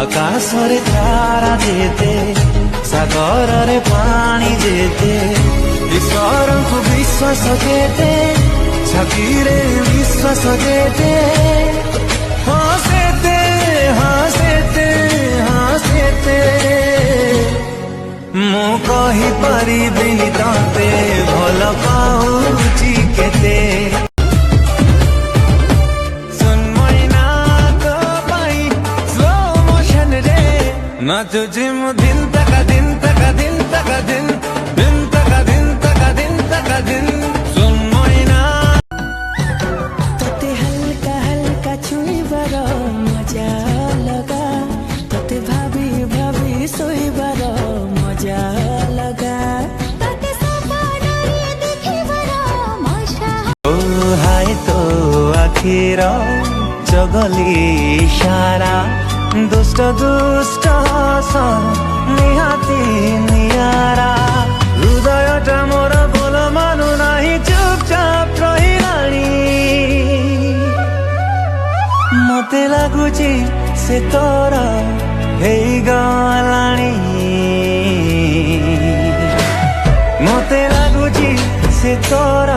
आकाशरे तारा जेते सागररे पानी जेते ईश्वर को विश्वास जेते छातीरे विश्वास जेते हसेते हसेते हसेते मु कहि परिबिनी ताते भल पाउची केते नाचुची मु दिन तक दिन तक दिन तक दिन दिन तक दिन तक दिन तक दिन सुन मोइना तोते हल्का हल्का छुईबार मजा लगा तोते भाभी भाभी सोईबार मजा लगा तोते सपनारे देखिबार मजा ओ हाय तो आखिर जगली इशारा दुष्ट दुष्ट निहाती नियारा हृदयटा मोर बोल मानु नाही चुपचाप रहिलानी मते लागुची से तोर हेई गलानी मते लागुची से तोर